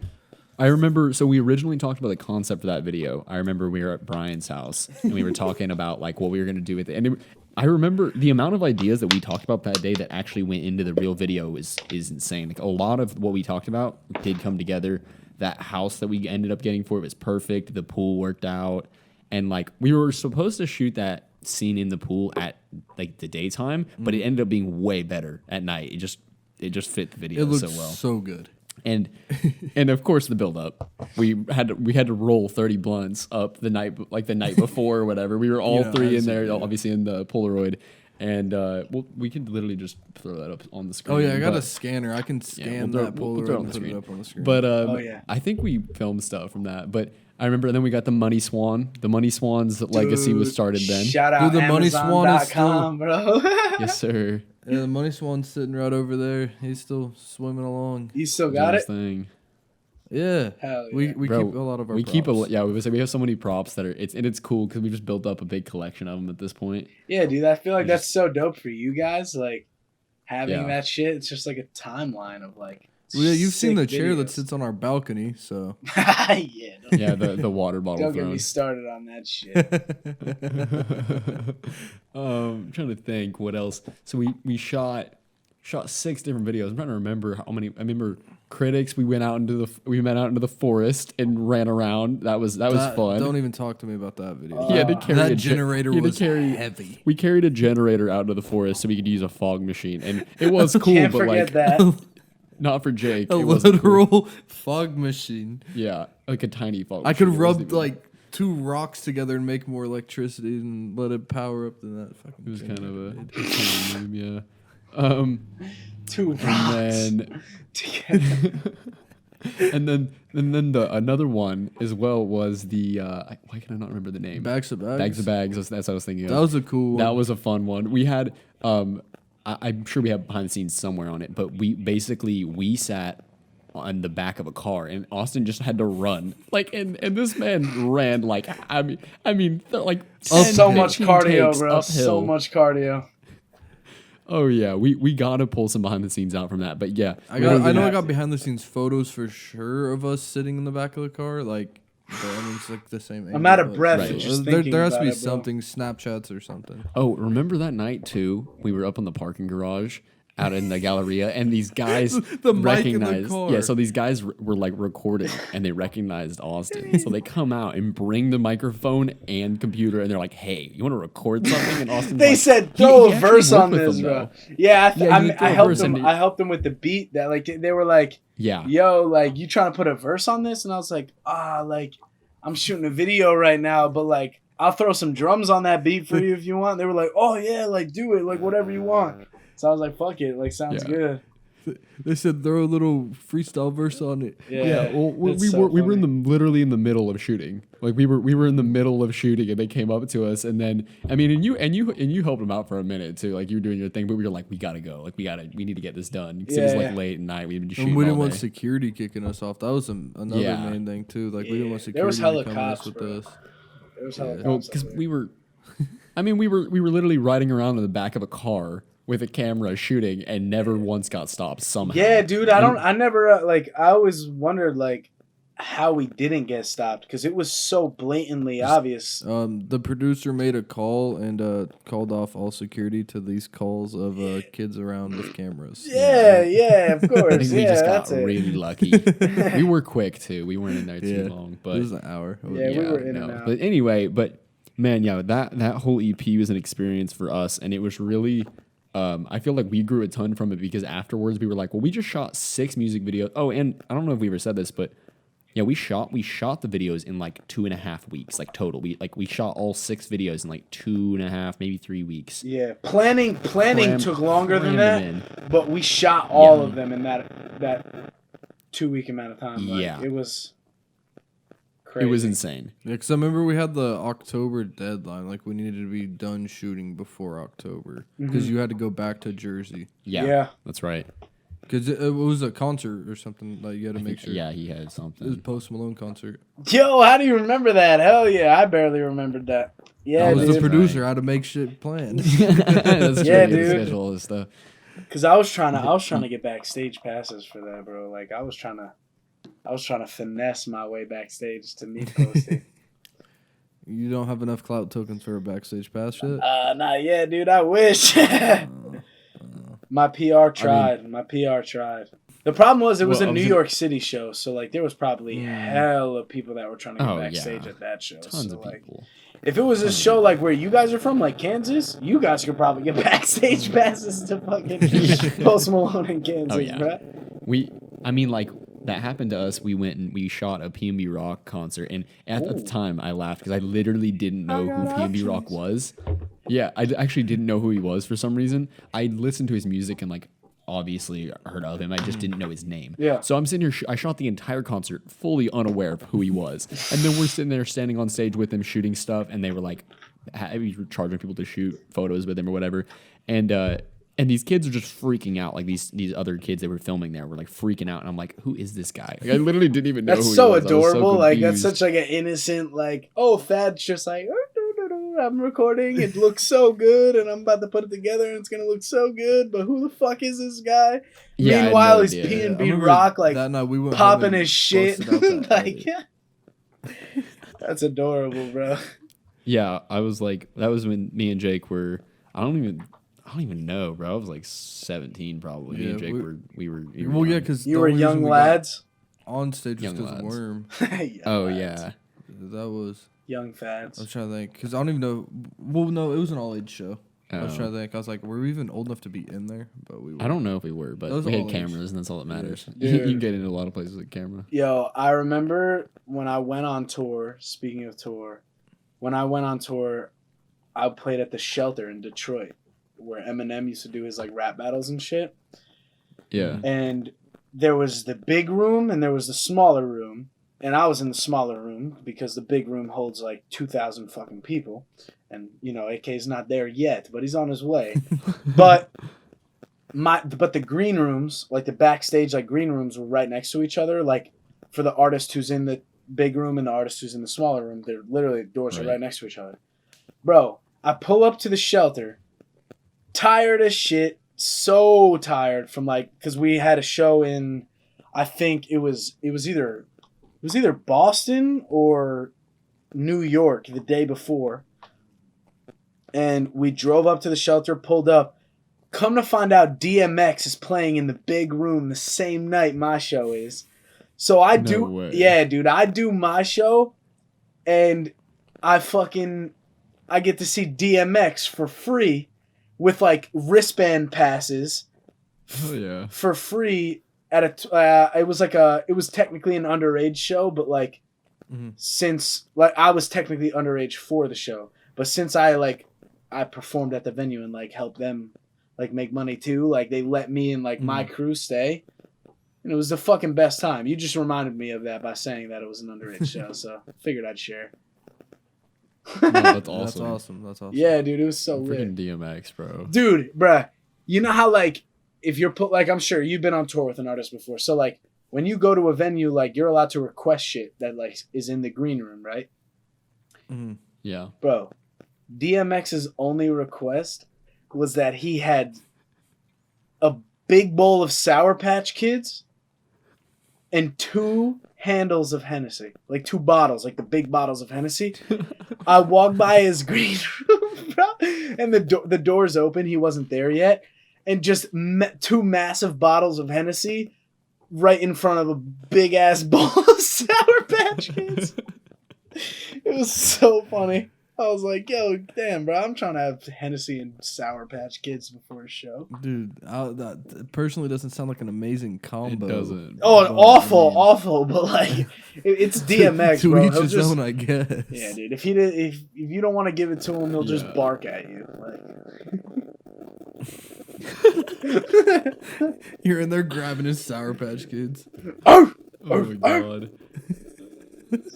S1: I remember. So we originally talked about the concept for that video. I remember we were at Brian's house and we were talking about like what we were gonna do with it. And I remember the amount of ideas that we talked about that day that actually went into the real video is insane. Like a lot of what we talked about did come together. That house that we ended up getting for it was perfect. The pool worked out, and like we were supposed to shoot that scene in the pool at like the daytime, but it ended up being way better at night. It just fit the video so well.
S3: So good.
S1: And of course the build up. We had to roll 30 blunts up the night before or whatever. We were all three in there, obviously in the Polaroid. And we could literally just throw that up on the screen.
S3: Oh yeah, I got a scanner. I can scan that Polaroid and put it up on the screen.
S1: But I think we filmed stuff from that. But I remember then we got the Money Swan. The Money Swan's legacy was started then.
S2: Shout out
S3: the Money Swan is still,
S2: bro.
S1: Yes, sir.
S3: Yeah, the Money Swan's sitting right over there. He's still swimming along.
S2: You still got it?
S1: Thing.
S3: Yeah.
S2: Hell yeah.
S3: We keep a lot of our props.
S1: We have so many props that are it's cool because we just built up a big collection of them at this point.
S2: Yeah, dude, I feel like that's so dope for you guys. Like having that shit, it's just like a timeline of like.
S3: Well, yeah, you've seen the chair that sits on our balcony, so.
S2: Yeah,
S1: the water bottle.
S2: Don't get me started on that shit.
S1: I'm trying to think what else. So we shot 6 different videos. I'm trying to remember how many. I remember Critics. We went out into the forest and ran around. That was fun.
S3: Don't even talk to me about that video.
S1: He had to carry
S3: that generator was heavy.
S1: We carried a generator out into the forest so we could use a fog machine, and it was cool.
S2: Can't
S1: but
S2: forget
S1: like
S2: that.
S1: Not for Jake.
S3: A literal fog machine.
S1: Yeah, like a tiny fog.
S3: I could rub like 2 rocks together and make more electricity and let it power up than that fucking.
S1: It was kind of a move, yeah.
S2: 2 rocks.
S1: And then another one as well was the why can I not remember the name?
S3: Bags of Bags.
S1: Bags of Bags. That's what I was thinking of.
S3: That was a cool one.
S1: That was a fun one. We had I'm sure we have behind the scenes somewhere on it, but we sat on the back of a car and Austin just had to run and this man ran like like
S2: so much cardio, bro.
S1: Uphill.
S2: So much cardio.
S1: Oh yeah, we gotta pull some behind the scenes out from that. But yeah,
S3: I got behind the scenes photos for sure of us sitting in the back of the car. Like, it's like the same.
S2: I'm out of breath. Right. Just
S3: there has to be something, Snapchats or something.
S1: Oh, remember that night too? We were up in the parking garage out in the Galleria, and these guys recognized. Yeah, so these guys were like recording, and they recognized Austin. So they come out and bring the microphone and computer, and they're like, "Hey, you want to record something?" And Austin,
S2: they said, "Throw a verse on this, bro." Yeah, I helped them. I helped them with the beat. That like they were like,
S1: "Yeah,
S2: yo, like you trying to put a verse on this?" And I was like, like I'm shooting a video right now, but like I'll throw some drums on that beat for you if you want. They were like, "Oh yeah, like do it, like whatever you want." So I was like, fuck it, like sounds good.
S3: They said throw a little freestyle verse on it.
S1: Yeah. Well, we were literally in the middle of shooting. Like we were in the middle of shooting, and they came up to us, and then and you helped them out for a minute too. Like you were doing your thing, but we were like, we gotta go. Like we need to get this done because it was like late at night. We
S3: didn't want security kicking us off. That was another main thing too. Like we didn't want security.
S2: There was hella
S3: to
S2: cops
S3: with
S2: bro.
S3: us.
S2: There was hella cops.
S1: Because we were, we were literally riding around in the back of a car with a camera shooting and never once got stopped somehow.
S2: Yeah, dude, I never I always wondered like how we didn't get stopped because it was so blatantly obvious.
S3: The producer made a call and called off all security to these calls of kids around with cameras.
S2: Yeah, of course.
S1: I think we just got really lucky. We were quick too. We weren't in there too long, but
S3: it was an hour.
S2: We were in and out.
S1: But anyway, man, yeah, that whole EP was an experience for us, and it was really. I feel like we grew a ton from it because afterwards we were like, well, we just shot 6 music videos. Oh, and I don't know if we ever said this, but yeah, we shot the videos in like 2.5 weeks, like total. We shot all 6 videos in like 2.5, maybe 3 weeks.
S2: Yeah, planning took longer than that, but we shot all of them in that 2-week amount of time. Like, it was. Crazy.
S1: It was insane.
S3: Yeah, because I remember we had the October deadline. Like, we needed to be done shooting before October. Because you had to go back to Jersey.
S1: Yeah. That's right.
S3: Because it was a concert or something. Like you had to make sure.
S1: Yeah, he had
S3: It was a
S1: something.
S3: Post Malone concert.
S2: Yo, how do you remember that? Hell yeah, I barely remembered that. Yeah,
S3: I was
S2: dude.
S3: the producer. I had to make shit planned.
S1: That's
S2: Yeah,
S1: true.
S2: dude.
S1: Schedule all this stuff.
S2: Cause I was trying to get backstage passes for that, bro. Like I was trying to finesse my way backstage to meet Posty.
S3: You don't have enough clout tokens for a backstage pass yet?
S2: Not yet, dude. I wish. My PR tried. My PR tried. The problem was it was a New York City show, so like there was probably hell of people that were trying to get backstage at that show.
S1: Tons
S2: so,
S1: of
S2: like,
S1: people.
S2: if it was a show like where you guys are from, like Kansas, you guys could probably get backstage passes to fucking Post Malone in Kansas, bro.
S1: That happened to us. We went and we shot a PNB Rock concert, and at the time I laughed because I literally didn't know who PNB Rock was. Yeah, I actually didn't know who he was for some reason. I listened to his music and like obviously heard of him. I just didn't know his name.
S2: Yeah.
S1: So I'm sitting here. I shot the entire concert fully unaware of who he was, and then we're sitting there standing on stage with him shooting stuff, and they were like, we were charging people to shoot photos with him or whatever, and these kids are just freaking out. Like these other kids that were filming there were like freaking out, and I'm like, who is this guy? Like, I literally didn't even know.
S2: That's
S1: who
S2: so
S1: he was.
S2: adorable.
S1: So
S2: like that's such like an innocent like. Oh, Thad's just like. I'm recording. It looks so good, and I'm about to put it together, and it's gonna look so good. But who the fuck is this guy?
S1: Yeah,
S2: meanwhile, he's PNB Rock like
S3: that night we went
S2: popping his shit. Like,
S3: yeah.
S2: That's adorable, bro.
S1: Yeah, I was like, that was when me and Jake were. I don't even know, bro. I was like 17 probably. Me and Jake we were
S3: well, yeah, because
S2: you were young lads
S3: on stage
S1: young
S3: because of Worm.
S1: Oh
S2: lads.
S1: yeah,
S3: that was
S2: young fads.
S3: I was trying to think because I don't even know. Well, no, it was an all age show.
S1: Oh.
S3: I was trying to think. I was like, were we even old enough to be in there? But we were.
S1: I don't know if we were, but we had cameras, and that's all that matters. You can get into a lot of places with a camera.
S2: Yo, I remember when I went on tour. Speaking of tour, when I went on tour, I played at the Shelter in Detroit, where Eminem used to do his like rap battles and shit.
S1: Yeah.
S2: And there was the big room and there was the smaller room. And I was in the smaller room because the big room holds like 2,000 fucking people. And, you know, AK's not there yet, but he's on his way. but the green rooms, like the backstage, like green rooms were right next to each other. Like for the artist who's in the big room and the artist who's in the smaller room, they're literally, the doors are right next to each other. Bro, I pull up to the Shelter, tired as shit, so tired from like, because we had a show in, I think it was either Boston or New York the day before. And we drove up to the Shelter, pulled up. Come to find out DMX is playing in the big room the same night my show is. So I do my show and I get to see DMX for free with like wristband passes.
S1: Oh yeah.
S2: For free at it was technically an underage show, but like since like I was technically underage for the show, but since I performed at the venue and like helped them like make money too, like they let me and like my crew stay, and it was the fucking best time. You just reminded me of that by saying that it was an underage show, so figured I'd share.
S1: No, that's awesome.
S3: That's awesome.
S2: Yeah, dude, it was so lit.
S1: Freaking DMX, bro.
S2: Dude, bruh, you know how like if you're like I'm sure you've been on tour with an artist before, so like when you go to a venue, like you're allowed to request shit that like is in the green room, right?
S3: Mm-hmm.
S1: Yeah,
S2: bro. DMX's only request was that he had a big bowl of Sour Patch Kids and 2 handles of Hennessy, like 2 bottles, like the big bottles of Hennessy. I walked by his green room, bro, and the door's open. He wasn't there yet, and just 2 massive bottles of Hennessy right in front of a big ass bowl of Sour Patch Kids. It was so funny. I was like, yo, damn, bro, I'm trying to have Hennessy and Sour Patch Kids before a show.
S3: Dude, that personally doesn't sound like an amazing combo.
S1: it doesn't.
S2: Oh, awful, but like, it's DMX,
S3: to
S2: bro.
S3: each his own, I guess.
S2: Yeah, dude. If you don't want to give it to him, he'll just bark at you. Like.
S3: You're in there grabbing his Sour Patch Kids.
S2: Oh
S1: my god.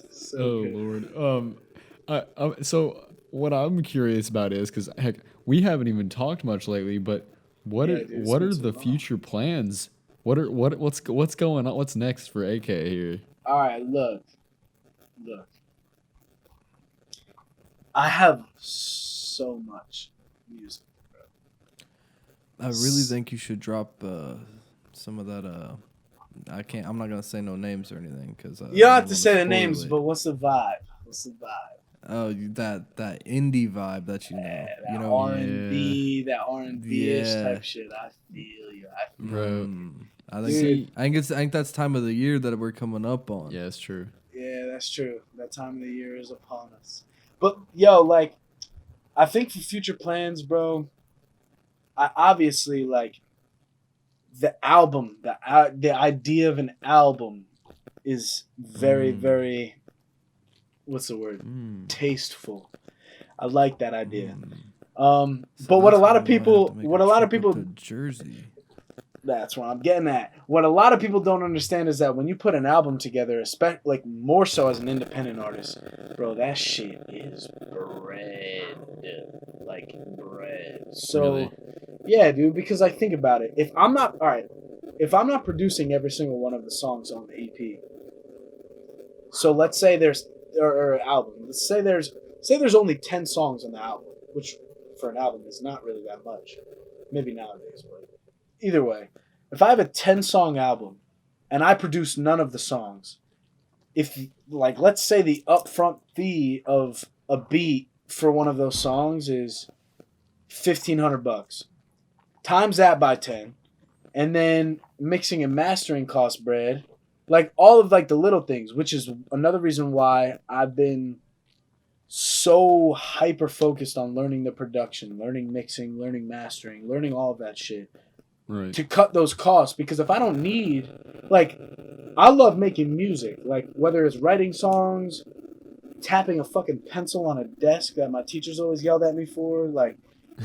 S2: So
S1: good. Lord. So what I'm curious about is because heck, we haven't even talked much lately. But what are the future plans? What's going on? What's next for AK here?
S2: All right, look. I have so much music, bro.
S3: I really think you should drop some of that. I'm not gonna say no names or anything because
S2: you don't have to say the names. But what's the vibe?
S3: Oh, that indie vibe that you know.
S2: That
S3: You know,
S2: R&B, that R&B-ish type shit. I feel you.
S1: Bro.
S3: I think that's time of the year that we're coming up on.
S1: Yeah, it's true.
S2: Yeah, that's true. That time of the year is upon us. But yo, like, I think for future plans, bro, I obviously like the album. The idea of an album is very, very. What's the word? Tasteful. I like that idea.
S3: So
S2: but what a lot of people,
S3: Jersey.
S2: That's what I'm getting at. What a lot of people don't understand is that when you put an album together, especially like more so as an independent artist, bro, that shit is bread, like bread. So,
S1: Really?
S2: yeah, dude. Because like, think about it. If I'm not producing every single one of the songs on the EP, so let's say there's or album. Let's say there's only 10 songs on the album, which for an album is not really that much. Maybe nowadays, but either way, if I have a 10-song album and I produce none of the songs, if like let's say the upfront fee of a beat for one of those songs is $1,500, times that by 10, and then mixing and mastering costs bread. Like all of like the little things, which is another reason why I've been so hyper focused on learning the production, learning mixing, learning mastering, learning all of that shit.
S1: Right.
S2: To cut those costs, because if I don't need, like, I love making music, like whether it's writing songs, tapping a fucking pencil on a desk that my teachers always yelled at me for, like,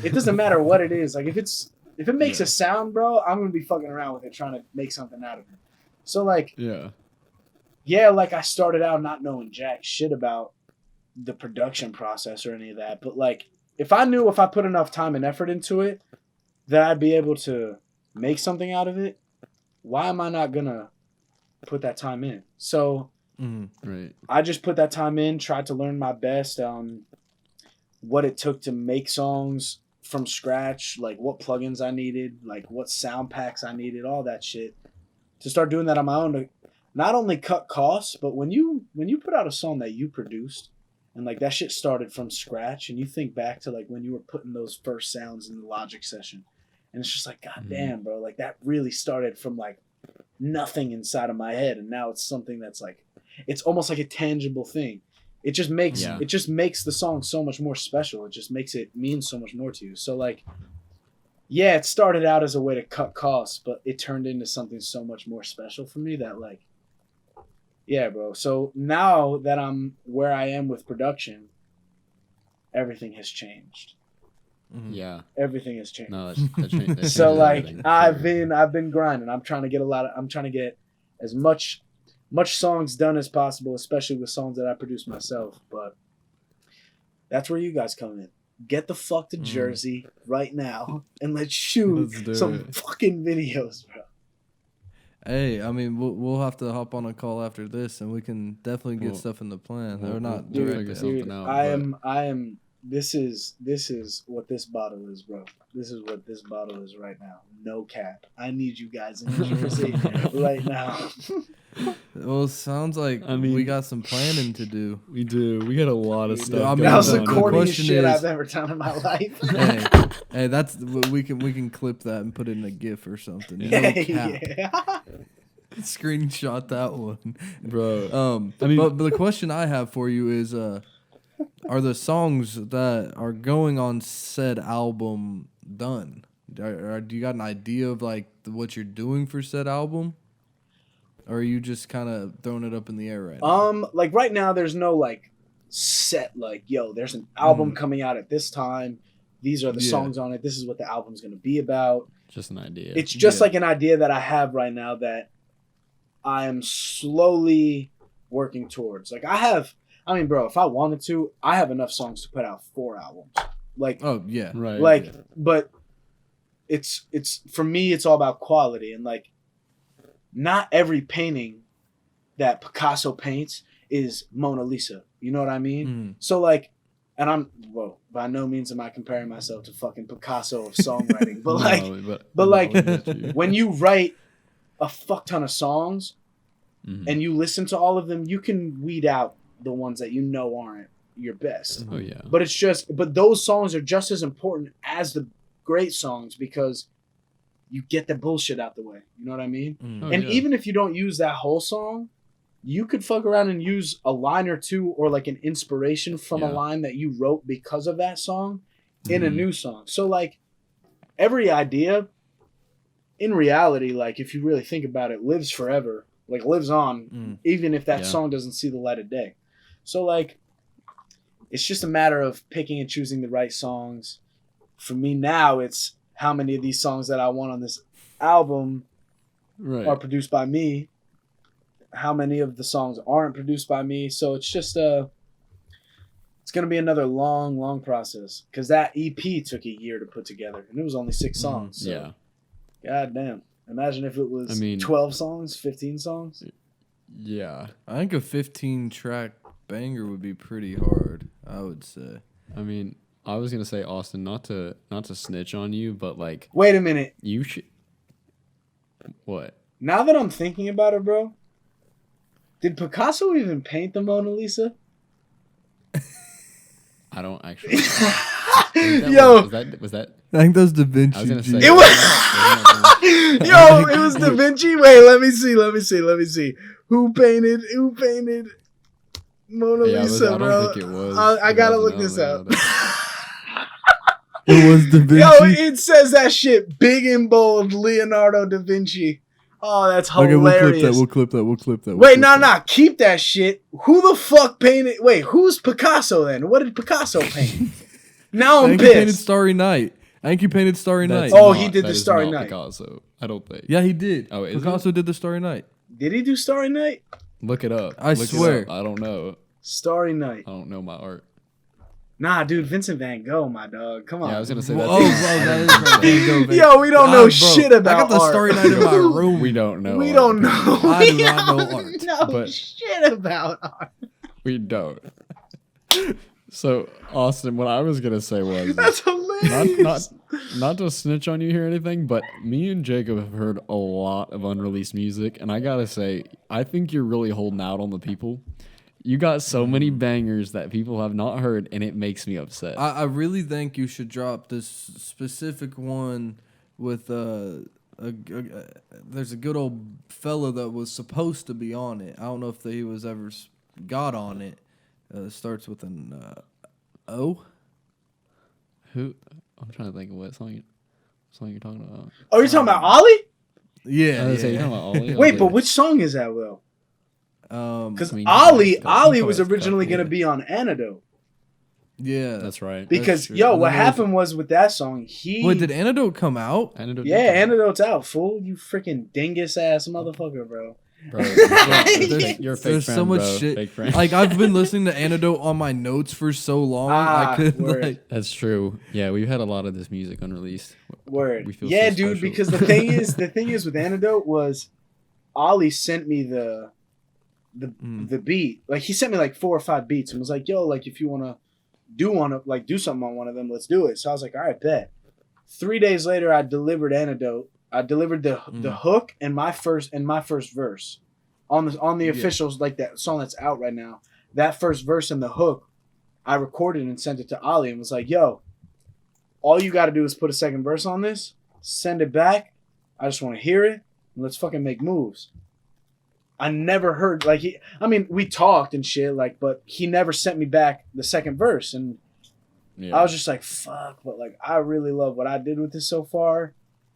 S2: it doesn't matter what it is. Like if it makes a sound, bro, I'm gonna be fucking around with it trying to make something out of it. So like, yeah, like I started out not knowing jack shit about the production process or any of that, but like if I knew if I put enough time and effort into it that I'd be able to make something out of it, why am I not gonna put that time in? So
S1: right.
S2: I just put that time in, tried to learn my best on what it took to make songs from scratch, like what plugins I needed, like what sound packs I needed, all that shit. To start doing that on my own to not only cut costs, but when you put out a song that you produced and like that shit started from scratch and you think back to like when you were putting those first sounds in the Logic session and it's just like, God damn, bro, like that really started from like nothing inside of my head and now it's something that's like, it's almost like a tangible thing. It just makes the song so much more special. It just makes it mean so much more to you. So like, yeah, it started out as a way to cut costs, but it turned into something so much more special for me that like, yeah, bro. So now that I'm where I am with production, everything has changed.
S1: Yeah,
S2: everything has changed.
S1: No, that
S2: so like I've been grinding. I'm trying to get as much songs done as possible, especially with songs that I produce myself. But that's where you guys come in. Get the fuck to Jersey right now and let's shoot some fucking videos, bro. Hey,
S3: I mean, we'll have to hop on a call after this, and we can definitely get stuff in the plan. They're not directly something out.
S2: I am. This is what this bottle is, bro. This is what this bottle is right now. No cap. I need you guys in Jersey right now.
S3: Well, it sounds like we got some planning to do.
S1: We do. We got a lot of stuff.
S2: That was the corniest shit I've ever done in my life.
S3: hey, that's we can clip that and put it in a GIF or something. No cap. Yeah. Screenshot that one,
S1: bro.
S3: But the question I have for you is, are the songs that are going on said album done? Do you got an idea of like what you're doing for said album? Or are you just kind of throwing it up in the air right now?
S2: Like right now, there's no like set like, yo, there's an album coming out at this time. These are the songs on it. This is what the album's going to be about.
S1: Just an idea.
S2: It's just like an idea that I have right now that I am slowly working towards. Like bro, if I wanted to, I have enough songs to put out 4 albums. Like,
S3: oh yeah,
S2: right. Like, but it's for me, it's all about quality and like. not every painting that Picasso paints is Mona Lisa. You know what I mean? So like, and by no means am I comparing myself to fucking Picasso of songwriting, but like, when you write a fuck ton of songs and you listen to all of them, you can weed out the ones that you know aren't your best.
S1: Oh yeah.
S2: But those songs are just as important as the great songs because you get the bullshit out the way. You know what I mean? Even if you don't use that whole song, you could fuck around and use a line or two or like an inspiration from a line that you wrote because of that song in a new song. So like every idea in reality, like if you really think about it, lives forever, like lives on, even if that song doesn't see the light of day. So like, it's just a matter of picking and choosing the right songs. For me now, it's how many of these songs that I want on this album are produced by me. How many of the songs aren't produced by me. So it's just it's going to be another long process because that EP took a year to put together and it was only 6 songs. So, God damn. Imagine if it was 12 songs, 15 songs.
S1: Yeah.
S3: I think a 15-track banger would be pretty hard, I would say.
S1: I mean, I was going to say, Austin, not to snitch on you, but like...
S2: Wait a minute.
S1: You should... What?
S2: Now that I'm thinking about it, bro, did Picasso even paint the Mona Lisa?
S1: I don't actually.
S2: Yo,
S1: was that?
S3: I think that's Da Vinci.
S1: I was gonna say
S2: it was. Yo, it was Da Vinci. Wait, let me see. Who painted Mona Lisa, bro?
S1: I don't think it was.
S2: I gotta look this up.
S3: It was Da Vinci.
S2: Yo, it says that shit big and bold, Leonardo da Vinci. Oh, that's hilarious.
S3: Okay, we'll clip that.
S2: Wait, no, keep that shit. Who the fuck painted? Wait, who's Picasso then? What did Picasso paint? Now I'm pissed.
S3: He painted Starry Night. I think he painted Starry Night.
S2: He did the Starry Night.
S1: Picasso, I don't think.
S3: Yeah, he did.
S1: Oh,
S3: Picasso did the Starry Night.
S2: Did he do Starry Night?
S1: Look it up.
S3: I swear.
S1: I don't know.
S2: Starry Night.
S1: I don't know my art.
S2: Nah, dude, Vincent Van Gogh, my dog. Come on.
S1: Yeah, I was gonna say that.
S3: That is Van Gogh.
S2: Yo, we don't know shit about
S3: art. I got the Starry Night in my room.
S1: We don't know.
S2: We don't know.
S3: I do not know art.
S2: Know shit about art.
S1: We don't. So, Austin, what I was gonna say was
S2: that's hilarious.
S1: Not to snitch on you here or anything, but me and Jacob have heard a lot of unreleased music, and I gotta say, I think you're really holding out on the people. You got so many bangers that people have not heard, and it makes me upset.
S3: I really think you should drop this specific one with there's a good old fella that was supposed to be on it. I don't know if he was ever got on it. It starts with an O.
S1: Who? I'm trying to think of what song you're talking about.
S2: Oh, you're talking about Ollie?
S3: Yeah.
S1: You're talking about Ollie?
S2: Wait, but which song is that, Will? Because Ollie was originally going to be on Antidote.
S3: Yeah,
S1: that's right.
S2: Because what happened was with that song,
S3: wait, did Antidote come out?
S2: Antidote's out, fool. You freaking dingus ass motherfucker, bro.
S1: Bro, you're a fake
S3: there's
S1: friend,
S3: so much
S1: bro.
S3: shit.
S1: Fake friend.
S3: Like I've been listening to Antidote on my notes for so long. I could like.
S1: That's true. Yeah, we've had a lot of this music unreleased.
S2: Word.
S1: We feel
S2: yeah,
S1: so
S2: dude.
S1: special.
S2: Because the thing is with Antidote was, Ollie sent me the beat. Like he sent me like 4 or 5 beats and was like, "Yo, like if you wanna do something on one of them, let's do it." So I was like, "All right, bet." 3 days later, I delivered Antidote. I delivered the hook and my first verse on the officials, like that song that's out right now. That first verse and the hook, I recorded and sent it to Ollie and was like, "Yo, all you got to do is put a second verse on this, send it back. I just want to hear it, and let's fucking make moves." I never heard we talked and shit, but he never sent me back the second verse, and I was just like, "Fuck!" But like, I really love what I did with this so far.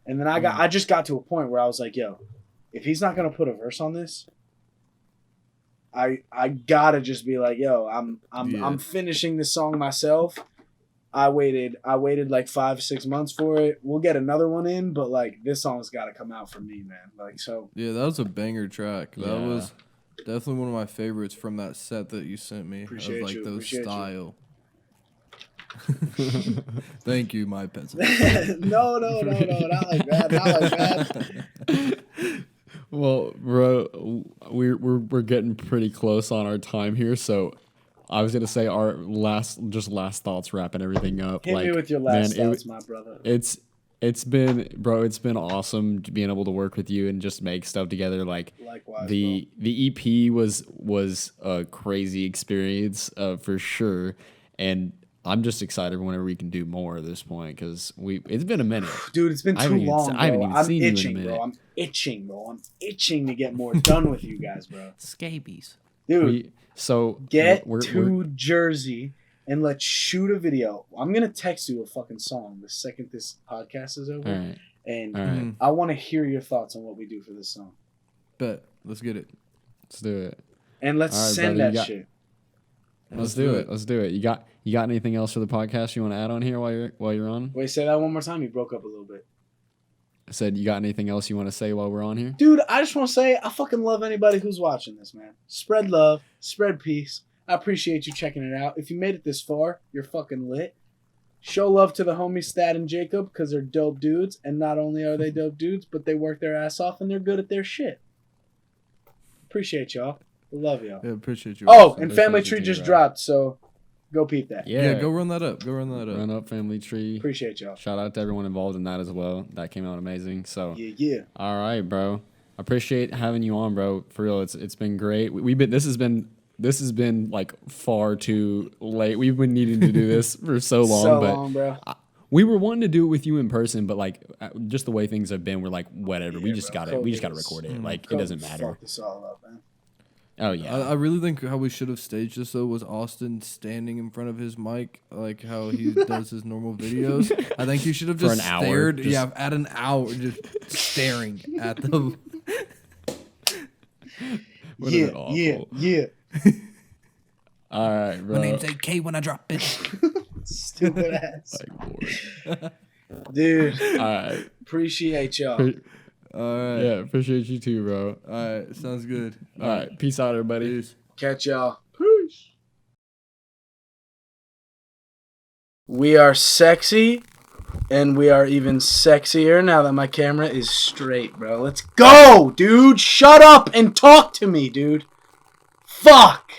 S2: And then I just got to a point where I was like, "Yo, if he's not gonna put a verse on this, I gotta just be like, yo, I'm finishing this song myself." I waited like 5-6 months for it. We'll get another one in, but like this song's got to come out for me, man. Like so.
S3: Yeah, that was a banger track. That was definitely one of my favorites from that set that you sent me.
S2: Appreciate
S3: of like
S2: you.
S3: Those
S2: Appreciate
S3: style. Thank you, my pencil.
S2: No, not like that. Not like that.
S1: Well, bro, we're getting pretty close on our time here, so I was gonna say our last thoughts, wrapping everything up.
S2: Hit me with your last thoughts, my brother.
S1: It's been awesome being able to work with you and just make stuff together. Like,
S2: likewise,
S1: the EP was a crazy experience for sure, and I'm just excited whenever we can do more at this point because it's been a minute.
S2: Dude, it's been too long, bro.
S1: I haven't even seen
S2: itching,
S1: you in a minute.
S2: bro. I'm itching to get more done with you guys, bro.
S3: Scabies.
S2: Dude,
S1: get
S2: to Jersey and let's shoot a video. I'm going to text you a fucking song the second this podcast is over.
S1: All right.
S2: And I want to hear your thoughts on what we do for this song.
S3: Bet. Let's get it.
S1: Let's do it.
S2: And let's send that shit.
S1: Let's do it. Let's do it. You got anything else for the podcast you want to add on here while you're on?
S2: Wait, say that one more time. You broke up a little bit.
S1: I said, you got anything else you want to say while we're on here?
S2: Dude, I just want to say I fucking love anybody who's watching this, man. Spread love, spread peace. I appreciate you checking it out. If you made it this far, you're fucking lit. Show love to the homies Stat and Jacob because they're dope dudes. And not only are they dope dudes, but they work their ass off and they're good at their shit. Appreciate y'all. Love y'all.
S3: Yeah, appreciate you.
S2: Oh, and Family Tree just dropped, so go peep that.
S3: Yeah, go run that up.
S1: Run up Family Tree.
S2: Appreciate y'all.
S1: Shout out to everyone involved in that as well. That came out amazing. So
S2: yeah.
S1: All right, bro. I appreciate having you on, bro. For real, it's been great. This has been like far too late. We've been needing to do this for so long,
S2: bro.
S1: We were wanting to do it with you in person, but like just the way things have been, we're like whatever. We just got to record it. Like it doesn't matter.
S2: Fuck this all up, man.
S1: Oh yeah.
S3: I really think how we should have staged this though was Austin standing in front of his mic like how he does his normal videos. I think he should have just stared. At an hour, just staring at them.
S2: Yeah.
S1: All right, bro.
S3: My name's AK when I drop it.
S2: Stupid ass. Dude.
S1: All right.
S2: Appreciate y'all.
S3: All right.
S1: Yeah, appreciate you too, bro.
S3: All right, sounds good.
S1: All right, peace out, everybody.
S3: Peace.
S2: Catch y'all. Peace. We are sexy, and we are even sexier now that my camera is straight, bro. Let's go, dude. Shut up and talk to me, dude. Fuck.